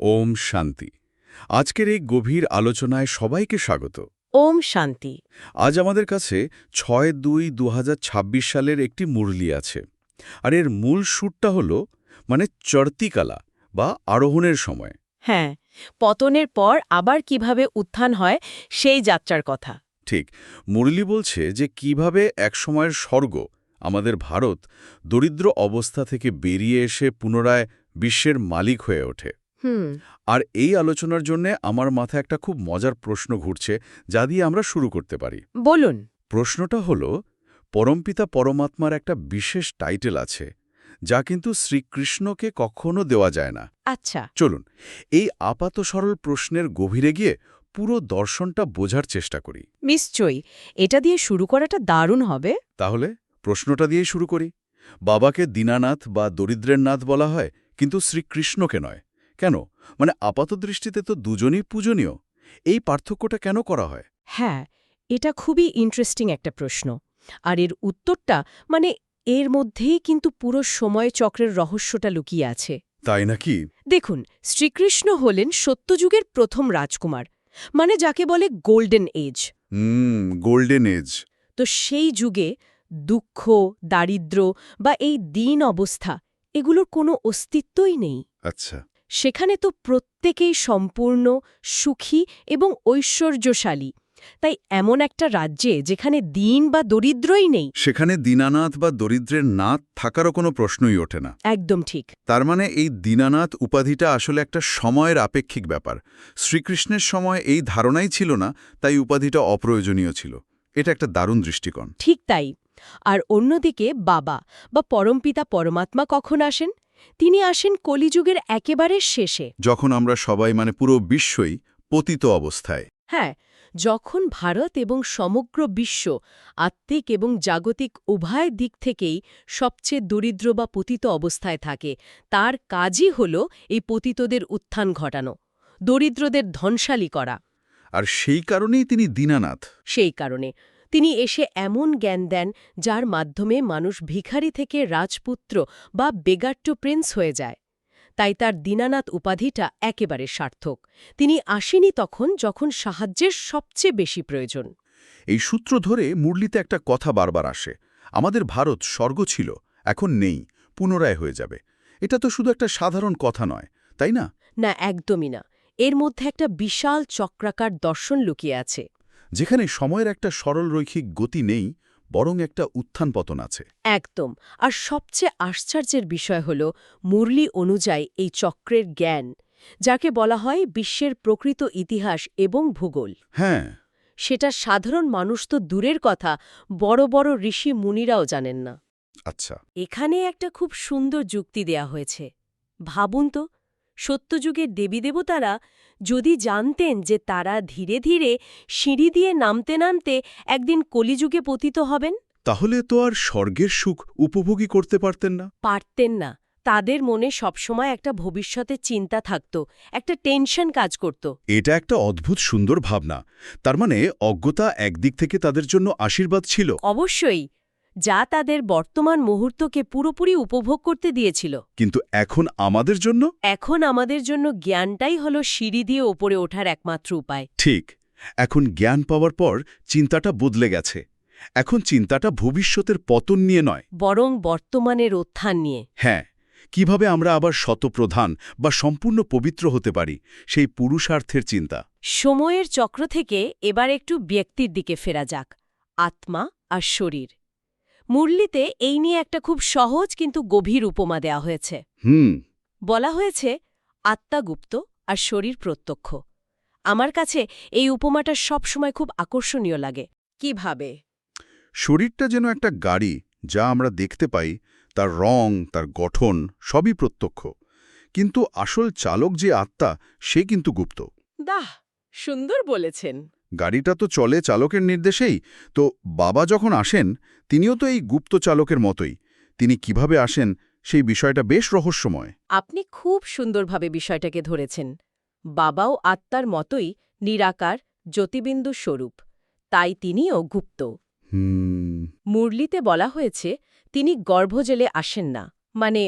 ওম শান্তি। আজকের এই গভীর আলোচনায় সবাইকে স্বাগত। ওম শান্তি। আজ আমাদের কাছে 6-2-2026 সালের একটি মুরলি আছে। আর এর মূল সুরটা হল চড়তিকালা বা আরোহণের সময়। হ্যাঁ, পতনের পর আবার কিভাবে উত্থান হয় সেই যাত্রার কথা। ঠিক, মুরলি বলছে যে কিভাবে একসময়ের স্বর্গ, আমাদের ভারত, দরিদ্র অবস্থা থেকে বেরিয়ে এসে পুনরায় বিশ্বের মালিক হয়ে ওঠে। হুম। আর এই আলোচনার জন্য আমার মাথায় একটা খুব মজার প্রশ্ন ঘুরছে, যা দিয়ে আমরা শুরু করতে পারি। বলুন। প্রশ্নটা হল, পরমপিতা পরমাত্মার একটা বিশেষ টাইটেল আছে, যা কিন্তু শ্রীকৃষ্ণকে কখনো দেওয়া যায় না। আচ্ছা। চলুন এই আপাত সরল প্রশ্নের গভীরে গিয়ে পুরো দর্শনটা বোঝার চেষ্টা করি। নিশ্চয়ই, এটা দিয়ে শুরু করাটা দারুণ হবে। তাহলে প্রশ্নটা দিয়েই শুরু করি। বাবাকে দীনানাথ বা দরিদ্রের নাথ বলা হয়, কিন্তু শ্রীকৃষ্ণকে নয় কেন? আপাত দৃষ্টিতে তো দুজনই পূজনীয়। এই পার্থক্যটা কেন করা হয়? হ্যাঁ, এটা খুবই ইন্টারেস্টিং একটা প্রশ্ন। আর এর উত্তরটা মানে এর মধ্যেই কিন্তু পুরো সময় চক্রের রহস্যটা লুকিয়ে আছে। তাই নাকি? দেখুন, শ্রীকৃষ্ণ হলেন সত্যযুগের প্রথম রাজকুমার, যাকে বলে গোল্ডেন এজ। Golden age. তো সেই যুগে দুঃখ, দারিদ্র্য বা এই দীন অবস্থা এগুলোর কোনো অস্তিত্বই নেই। আচ্ছা। সেখানে তো প্রত্যেকেই সম্পূর্ণ, সুখী এবং ঐশ্বর্যশালী। তাই এমন একটা রাজ্যে যেখানে দীন বা দরিদ্রই নেই। সেখানে দীনানাথ বা দরিদ্রের নাথ থাকারও কোনো প্রশ্নই ওঠে না। একদম ঠিক। তার এই দীনানাথ উপাধিটা আসলে একটা সময়ের আপেক্ষিক ব্যাপার। শ্রীকৃষ্ণের সময় এই ধারণাই ছিল না, তাই উপাধিটা অপ্রয়োজনীয় ছিল। এটা একটা দারুণ দৃষ্টিকোণ। ঠিক তাই। আর অন্যদিকে বাবা বা পরমপিতা পরমাত্মা কখন আসেন? তিনি আসেন কলিযুগের একেবারে শেষে। যখন আমরা সবাই পুরো বিশ্বই পতিত অবস্থায়। হ্যাঁ, যখন ভারত এবং সমগ্র বিশ্ব আত্মিক এবং জাগতিক উভয় দিক থেকেই সবচেয়ে দরিদ্র বা পতিত অবস্থায় থাকে, তার কাজই হল এই পতিতদের উত্থান ঘটানো, দরিদ্রদের ধনশালী করা। আর সেই কারণেই তিনি দীনানাথ। সেই কারণে তিনি এসে এমন জ্ঞান দেন যার মাধ্যমে মানুষ ভিখারি থেকে রাজপুত্র বা বেগার টু প্রিন্স হয়ে যায়। তাই তার দীনানাথ উপাধিটা একেবারে সার্থক। তিনি আসেনি তখন যখন সাহায্যের সবচেয়ে বেশি প্রয়োজন। এই সূত্র ধরে মুরলিতে একটা কথা বারবার আসে, আমাদের ভারত স্বর্গ ছিল, এখন নেই, পুনরায় হয়ে যাবে। এটা তো শুধু একটা সাধারণ কথা নয়, তাই না? না, একদমই না। এর মধ্যে একটা বিশাল চক্রাকার দর্শন লুকিয়ে আছে। যেখানে সময়ের একটা সরল রৈখিক গতি নেই, বরং একটা উত্থান পতন আছে। একদম। আর সবচেয়ে আশ্চর্যের বিষয় হল মুরলি অনুযায়ী এই চক্রের জ্ঞান, যাকে বলা হয় বিশ্বের প্রকৃত ইতিহাস এবং ভূগোল। হ্যাঁ। সেটা সাধারণ মানুষ তো দূরের কথা, বড় বড় ঋষি মুনিরাও জানেন না। আচ্ছা। এখানে একটা খুব সুন্দর যুক্তি দেয়া হয়েছে। ভাবুন তো, সত্যযুগের দেবীদেবতারা যদি জানতেন যে তারা ধীরে ধীরে সিঁড়ি দিয়ে নামতে নামতে একদিন কলিযুগে পতিত হবেন? তাহলে তো আর স্বর্গের সুখ উপভোগী করতে পারতেন না। পারতেন না। তাদের মনে সবসময় একটা ভবিষ্যতের চিন্তা থাকত, একটা টেনশন কাজ করত। এটা একটা অদ্ভুত সুন্দর ভাবনা। তার অজ্ঞতা একদিক থেকে তাদের জন্য আশীর্বাদ ছিল। অবশ্যই, যা তাদের বর্তমান মুহূর্তকে পুরোপুরি উপভোগ করতে দিয়েছিল। কিন্তু এখন আমাদের জন্য? এখন আমাদের জন্য জ্ঞানটাই হলো সিঁড়ি দিয়ে ওপরে ওঠার একমাত্র উপায়। ঠিক। এখন জ্ঞান পাওয়ার পর চিন্তাটা বদলে গেছে। এখন চিন্তাটা ভবিষ্যতের পতন নিয়ে নয়, বরং বর্তমানের উত্থান নিয়ে। হ্যাঁ, কিভাবে আমরা আবার শতপ্রধান বা সম্পূর্ণ পবিত্র হতে পারি, সেই পুরুষার্থের চিন্তা। সময়ের চক্র থেকে এবার একটু ব্যক্তির দিকে ফেরা যাক, আত্মা আর শরীর। মুরলিতে এই নিয়ে একটা খুব সহজ কিন্তু গভীর উপমা দেওয়া হয়েছে। বলা হয়েছে আত্মা গুপ্ত আর শরীর প্রত্যক্ষ। আমার কাছে এই উপমাটা সবসময় খুব আকর্ষণীয় লাগে। কিভাবে? শরীরটা যেন একটা গাড়ি, যা আমরা দেখতে পাই, তার রং, তার গঠন সবই প্রত্যক্ষ। কিন্তু আসল চালক যে আত্মা, সে কিন্তু গুপ্ত। দাহ, সুন্দর বলেছেন। গাড়িটা তো চলে চালকের নির্দেশেই। তো বাবা যখন আসেন, তিনিও তো এই গুপ্ত চালকের মতোই। তিনি কিভাবে আসেন, সেই বিষয়টা বেশ রহস্যময়। আপনি খুব সুন্দরভাবে বিষয়টাকে ধরেছেন। বাবাও আত্মার মতোই নিরাকার, জ্যোতিবিন্দু স্বরূপ। তাই তিনিও গুপ্ত। মুরলিতে বলা হয়েছে তিনি গর্ভজেলে আসেন না,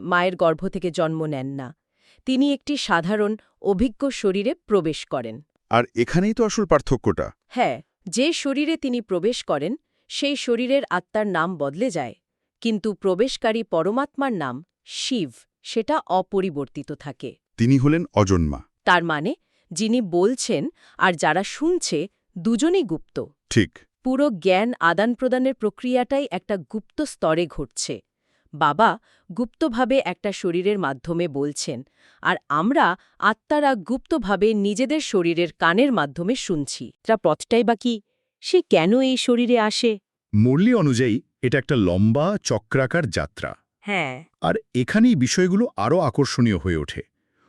মায়ের গর্ভ থেকে জন্ম নেন না। তিনি একটি সাধারণ অভিজ্ঞ শরীরে প্রবেশ করেন। আর এখানেই তো আসল পার্থক্যটা। হ্যাঁ, যে শরীরে তিনি প্রবেশ করেন সেই শরীরের আত্মার নাম বদলে যায়, কিন্তু প্রবেশকারী পরমাত্মার নাম শিব সেটা অপরিবর্তিত থাকে। তিনি হলেন অজন্মা। তার মানে যিনি বলছেন আর যারা শুনছে দুজনেই গুপ্ত। ঠিক। পুরো জ্ঞান আদান-প্রদানের প্রক্রিয়াটাই একটা গুপ্ত স্তরে ঘটছে। বাবা গুপ্তভাবে একটা শরীরের মাধ্যমে বলছেন, আর আমরা আত্মারা গুপ্তভাবে নিজেদের শরীরের কানের মাধ্যমে শুনছি। তার পথটাই বা কি? সে কেন এই শরীরে আসে? মুরলি অনুযায়ী এটা একটা লম্বা চক্রাকার যাত্রা। হ্যাঁ, আর এখানেই বিষয়গুলো আরও আকর্ষণীয় হয়ে ওঠে।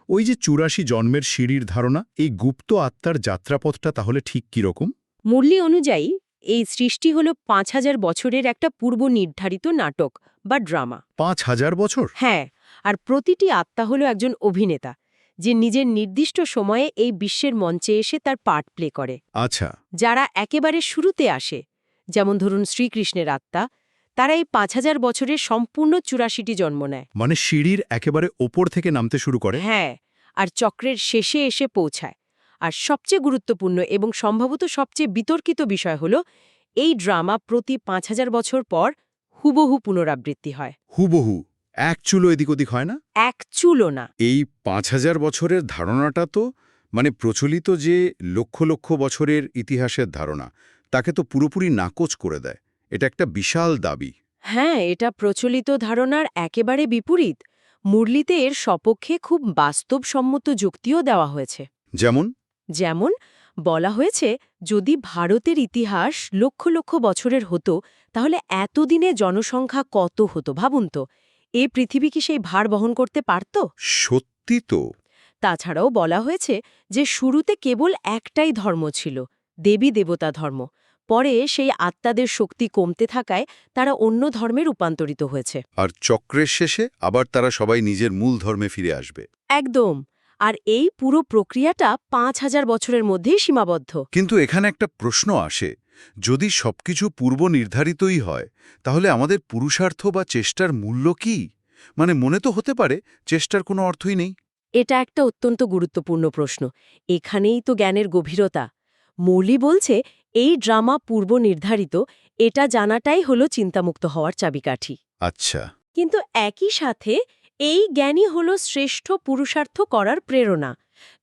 ওই যে ৮৪ জন্মের সিঁড়ির ধারণা, এই গুপ্ত আত্মার যাত্রাপথটা তাহলে ঠিক কীরকম? মুরলি অনুযায়ী এই সৃষ্টি হল ৫,০০০ বছরের একটা পূর্ব নির্ধারিত নাটক বা ড্রামা। ৫,০০০ বছর? হ্যাঁ, আর প্রতিটি আত্মা হলো একজন অভিনেতা, যে নিজের নির্দিষ্ট সময়ে এই বিশ্বের মঞ্চে এসে তার পার্ট প্লে করে। আচ্ছা। যারা একেবারে শুরুতে আসে, যেমন ধরুন শ্রীকৃষ্ণের আত্মা, তারা এই ৫,০০০ বছরের সম্পূর্ণ ৮৪টি জন্ম নেয়। মানে সিঁড়ির একেবারে ওপর থেকে নামতে শুরু করে? হ্যাঁ, আর চক্রের শেষে এসে পৌঁছায়। আর সবচেয়ে গুরুত্বপূর্ণ এবং সম্ভবত সবচেয়ে বিতর্কিত বিষয় হল, এই ড্রামা প্রতি ৫,০০০ বছর পর হুবহু পুনরাবৃত্তি হয়। হুবহু এক চুলো এদিক ওদিক হয় না? এক চুলও না। এই ৫,০০০ বছরের ধারণাটা তো মানে প্রচলিত যে লক্ষ লক্ষ বছরের ইতিহাসের ধারণা, তাকে তো পুরোপুরি নাকচ করে দেয়। এটা একটা বিশাল দাবি। হ্যাঁ, এটা প্রচলিত ধারণার একেবারে বিপরীত। মুরলিতে এর সপক্ষে খুব বাস্তবসম্মত যুক্তিও দেওয়া হয়েছে। যেমন বলা হয়েছে, যদি ভারতের ইতিহাস লক্ষ লক্ষ বছরের হতো, তাহলে এতদিনে জনসংখ্যা কত হতো ভাবুন তো। এ পৃথিবী কি সেই ভার বহন করতে পারত? সত্যি তো। তাছাড়াও বলা হয়েছে যে শুরুতে কেবল একটাই ধর্ম ছিল, দেবী দেবতা ধর্ম। পরে সেই আত্মাদের শক্তি কমতে থাকায় তারা অন্য ধর্মে রূপান্তরিত হয়েছে। আর চক্রের শেষে আবার তারা সবাই নিজের মূল ধর্মে ফিরে আসবে। একদম। আর এই পুরো প্রক্রিয়াটা ৫,০০০ বছরের মধ্যেই সীমাবদ্ধ। কিন্তু এখানে একটা প্রশ্ন আসে, যদি সবকিছু পূর্ব নির্ধারিতই হয়, তাহলে আমাদের পুরুষার্থ বা চেষ্টার মূল্য কি? মানে মনে তো হতে পারে চেষ্টার কোনো অর্থই নেই। এটা একটা অত্যন্ত গুরুত্বপূর্ণ প্রশ্ন। এখানেই তো জ্ঞানের গভীরতা। মৌলি বলছে, এই ড্রামা পূর্ব নির্ধারিত, এটা জানাটাই হলো চিন্তামুক্ত হওয়ার চাবিকাঠি। আচ্ছা। কিন্তু একই সাথে এই জ্ঞানই হলো শ্রেষ্ঠ পুরুষার্থ করার প্রেরণা।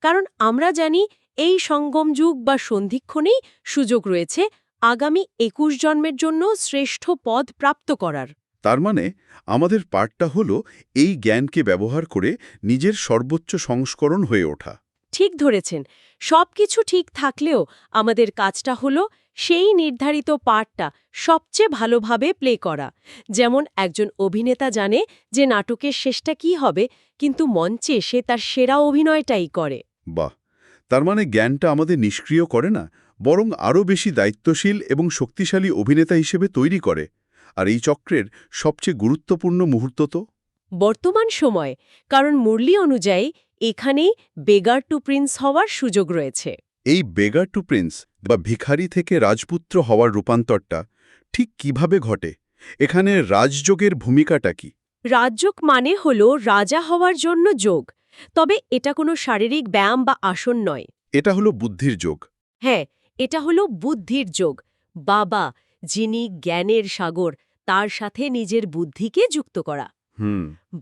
কারণ আমরা জানি এই সঙ্গম যুগ বা সন্ধিক্ষণেই সুযোগ রয়েছে আগামী ২১ জন্মের জন্য শ্রেষ্ঠ পদ প্রাপ্ত করার। তার মানে আমাদের পার্টটা হলো এই জ্ঞানকে ব্যবহার করে নিজের সর্বোচ্চ সংস্করণ হয়ে ওঠা। ঠিক ধরেছেন। সবকিছু ঠিক থাকলেও আমাদের কাজটা হলো সেই নির্ধারিত পার্টটা সবচেয়ে ভালোভাবে প্লে করা। যেমন একজন অভিনেতা জানে যে নাটকের শেষটা কী হবে, কিন্তু মঞ্চে সে তার সেরা অভিনয়টাই করে। বাহ! তার মানে জ্ঞানটা আমাদের নিষ্ক্রিয় করে না, বরং আরও বেশি দায়িত্বশীল এবং শক্তিশালী অভিনেতা হিসেবে তৈরি করে। আর এই চক্রের সবচেয়ে গুরুত্বপূর্ণ মুহূর্ত তো বর্তমান সময়, কারণ মুরলি অনুযায়ী এখানেই বেগার টু প্রিন্স হওয়ার সুযোগ রয়েছে। এই বেগার টু প্রিন্স বা ভিখারি থেকে রাজপুত্র হওয়ার রূপান্তরটা ঠিক কিভাবে ঘটে? এখানে রাজযোগের ভূমিকাটা কি? রাজযোগ মানে হল রাজা হওয়ার জন্য যোগ। তবে এটা কোনো শারীরিক ব্যায়াম বা আসন নয়। এটা হলো বুদ্ধির যোগ। হ্যাঁ, এটা হলো বুদ্ধির যোগ। বাবা, যিনি জ্ঞানের সাগর, তার সাথে নিজের বুদ্ধিকে যুক্ত করা।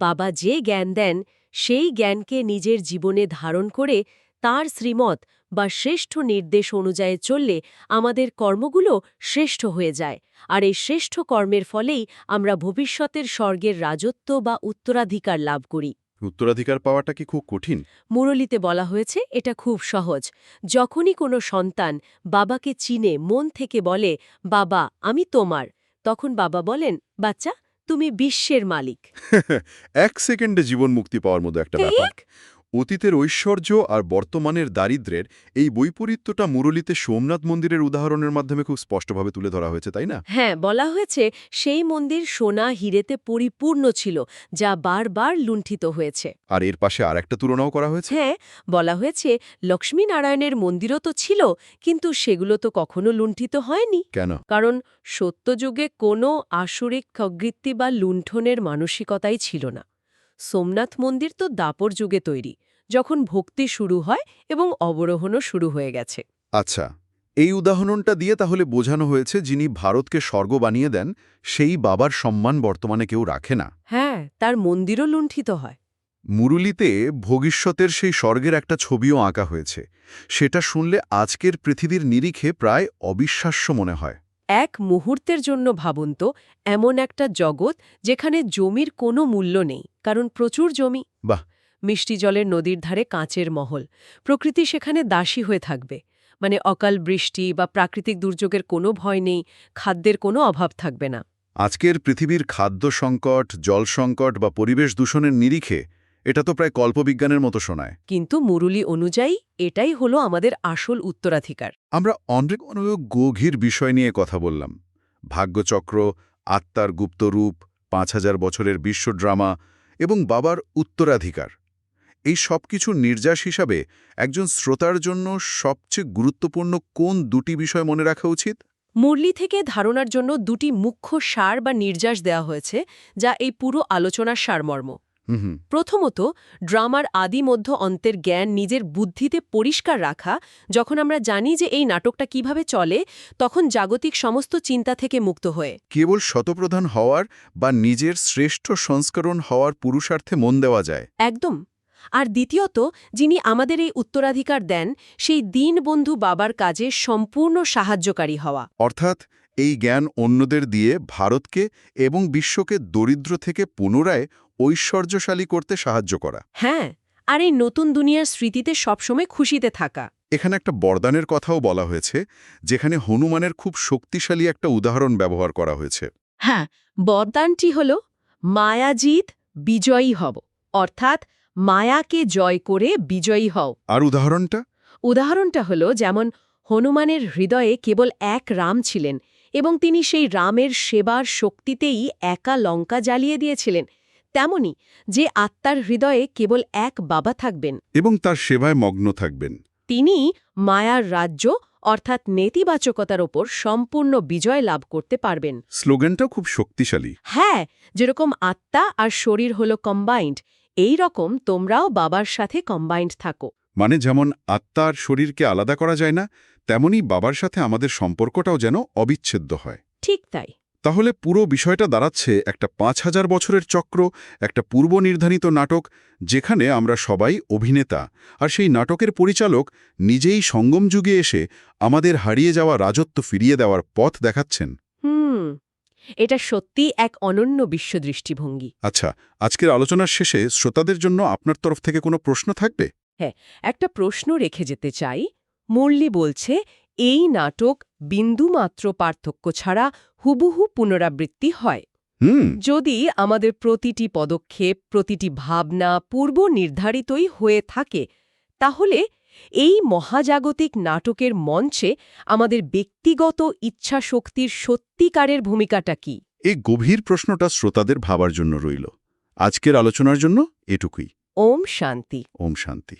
বাবা যে জ্ঞান দেন, সেই জ্ঞানকে নিজের জীবনে ধারণ করে তার শ্রীমত বা শ্রেষ্ঠ নির্দেশ অনুযায়ী চললে আমাদের কর্মগুলো শ্রেষ্ঠ হয়ে যায়। আর এই শ্রেষ্ঠ কর্মের ফলেই আমরা ভবিষ্যতের স্বর্গের রাজত্ব বা উত্তরাধিকার লাভ করি। উত্তরাধিকার পাওয়াটা কি খুব কঠিন? মুরলিতে বলা হয়েছে এটা খুব সহজ। যখনই কোনো সন্তান বাবাকে চিনে মন থেকে বলে, বাবা আমি তোমার, তখন বাবা বলেন, বাচ্চা তুমি বিশ্বের মালিক। ১ সেকেন্ডে জীবন মুক্তি পাওয়ার মতো একটা ব্যাপার। ঠিক? অতীতের ঐশ্বর্য আর বর্তমানের দারিদ্র্যের এই বৈপরীত্যটা মুরলীতে সোমনাথ মন্দিরের উদাহরণের মাধ্যমে খুব স্পষ্টভাবে তুলে ধরা হয়েছে, তাই না? হ্যাঁ, বলা হয়েছে সেই মন্দির সোনা হিরেতে পরিপূর্ণ ছিল, যা বারবার লুণ্ঠিত হয়েছে। আর এর পাশে আরেকটা তুলনাও করা হয়েছে। হ্যাঁ, বলা হয়েছে লক্ষ্মীনারায়ণের মন্দিরও তো ছিল, কিন্তু সেগুলো তো কখনো লুণ্ঠিত হয়নি। কেন? কারণ সত্যযুগে কোনো আসরিক খগৃত্তি বা লুণ্ঠনের মানসিকতাই ছিল না। সোমনাথ মন্দির তো দাপর যুগে তৈরি, যখন ভক্তি শুরু হয় এবং অবরোহণও শুরু হয়ে গেছে। আচ্ছা, এই উদাহরণটা দিয়ে তাহলে বোঝানো হয়েছে যিনি ভারতকে স্বর্গ বানিয়ে দেন সেই বাবার সম্মান বর্তমানে কেউ রাখে না। হ্যাঁ, তার মন্দিরও লুণ্ঠিত হয়। মুরুলিতে ভবিষ্যতের সেই স্বর্গের একটা ছবিও আঁকা হয়েছে। সেটা শুনলে আজকের পৃথিবীর নিরিখে প্রায় অবিশ্বাস্য মনে হয়। এক মুহূর্তের জন্য ভাবুন তো, এমন একটা জগৎ যেখানে জমির কোনো মূল্য নেই, কারণ প্রচুর জমি। বাহ! মিষ্টি জলের নদীর ধারে কাঁচের মহল। প্রকৃতি সেখানে দাসী হয়ে থাকবে। মানে অকাল বৃষ্টি বা প্রাকৃতিক দুর্যোগের কোনো ভয় নেই, খাদ্যের কোনো অভাব থাকবে না। আজকের পৃথিবীর খাদ্য সংকট, জল সংকট বা পরিবেশ দূষণের নিরিখে এটা তো প্রায় কল্পবিজ্ঞানের মতো শোনায়। কিন্তু মুরুলি অনুযায়ী এটাই হলো আমাদের আসল উত্তরাধিকার। আমরা অনেক গভীর বিষয় নিয়ে কথা বললাম। ভাগ্যচক্র, আত্মার গুপ্তরূপ, ৫,০০০ বছরের বিশ্ব ড্রামা এবং বাবার উত্তরাধিকার। এই সব কিছুর নির্যাস হিসাবে একজন শ্রোতার জন্য সবচেয়ে গুরুত্বপূর্ণ কোন দুটি বিষয় মনে রাখা উচিত? মুরলি থেকে ধারণার জন্য দুটি মুখ্য সার বা নির্যাস দেওয়া হয়েছে, যা এই পুরো আলোচনার সারমর্ম। হুম। প্রথমত, ড্রামার আদি মধ্য অন্তের জ্ঞান নিজের বুদ্ধিতে পরিষ্কার রাখা। যখন আমরা জানি যে এই নাটকটা কিভাবে চলে, তখন জাগতিক সমস্ত চিন্তা থেকে মুক্ত হয়ে কেবল শতপ্রধান হওয়ার বা নিজের শ্রেষ্ঠ সংস্করণ হওয়ার পুরুষার্থে মন দেওয়া যায়। একদম। আর দ্বিতীয়ত, যিনি আমাদের এই উত্তরাধিকার দেন, সেই দীনবন্ধু বাবার কাজে সম্পূর্ণ সাহায্যকারী হওয়া। অর্থাৎ এই জ্ঞান অন্যদের দিয়ে ভারতকে এবং বিশ্বকে দরিদ্র থেকে পুনরায় ঐশ্বর্যশালী করতে সাহায্য করা। হ্যাঁ, আর এই নতুন দুনিয়ার স্মৃতিতে সবসময় খুশিতে থাকা। এখানে একটা বরদানের কথাও বলা হয়েছে, যেখানে হনুমানের খুব শক্তিশালী একটা উদাহরণ ব্যবহার করা হয়েছে। হ্যাঁ, বরদানটি হল মায়াজিত বিজয়ী হব, অর্থাৎ মায়াকে জয় করে বিজয়ী হও। আর উদাহরণটা? উদাহরণটা হল, যেমন হনুমানের হৃদয়ে কেবল এক রাম ছিলেন এবং তিনি সেই রামের সেবার শক্তিতেই একা লঙ্কা জ্বালিয়ে দিয়েছিলেন। তেমনি যে আত্মার হৃদয়ে কেবল এক বাবা থাকবেন এবং তার সেবায় মগ্ন থাকবেন, তিনি মায়ার রাজ্য অর্থাৎ নেতিবাচকতার ওপর সম্পূর্ণ বিজয় লাভ করতে পারবেন। স্লোগানটাও খুব শক্তিশালী। হ্যাঁ, যেরকম আত্মা আর শরীর হলো কম্বাইন্ড, এই রকম তোমরাও বাবার সাথে কম্বাইন্ড থাকো। মানে যেমন আত্মা আর শরীরকে আলাদা করা যায় না, তেমনি বাবার সাথে আমাদের সম্পর্কটাও যেন অবিচ্ছেদ্য হয়। ঠিক তাই। তাহলে পুরো বিষয়টা দাঁড়াচ্ছে একটা ৫,০০০ বছরের চক্র, একটা পূর্ব নির্ধারিত নাটক, যেখানে আমরা সবাই অভিনেতা, আর সেই নাটকের পরিচালক নিজেই সঙ্গম যুগে এসে আমাদের হারিয়ে যাওয়া রাজত্ব ফিরিয়ে দেওয়ার পথ দেখাচ্ছেন। এটা সত্যি এক অনন্য বিশ্বদৃষ্টিভঙ্গি। আচ্ছা, আজকের আলোচনার শেষে শ্রোতাদের জন্য আপনার তরফ থেকে কোনো প্রশ্ন থাকবে? হ্যাঁ, একটা প্রশ্ন রেখে যেতে চাই। মুরলি বলছে, এই নাটক বিন্দুমাত্র পার্থক্য ছাড়া হুবহু পুনরাবৃত্তি হয়। যদি আমাদের প্রতিটি পদক্ষেপ, প্রতিটি ভাবনা পূর্ব নির্ধারিতই হয়ে থাকে, তাহলে এই মহাজাগতিক নাটকের মঞ্চে আমাদের ব্যক্তিগত ইচ্ছাশক্তির সত্যিকারের ভূমিকাটা কি? এই গভীর প্রশ্নটা শ্রোতাদের ভাবার জন্য রইল। আজকের আলোচনার জন্য এটুকুই। ওম শান্তি। ওম শান্তি।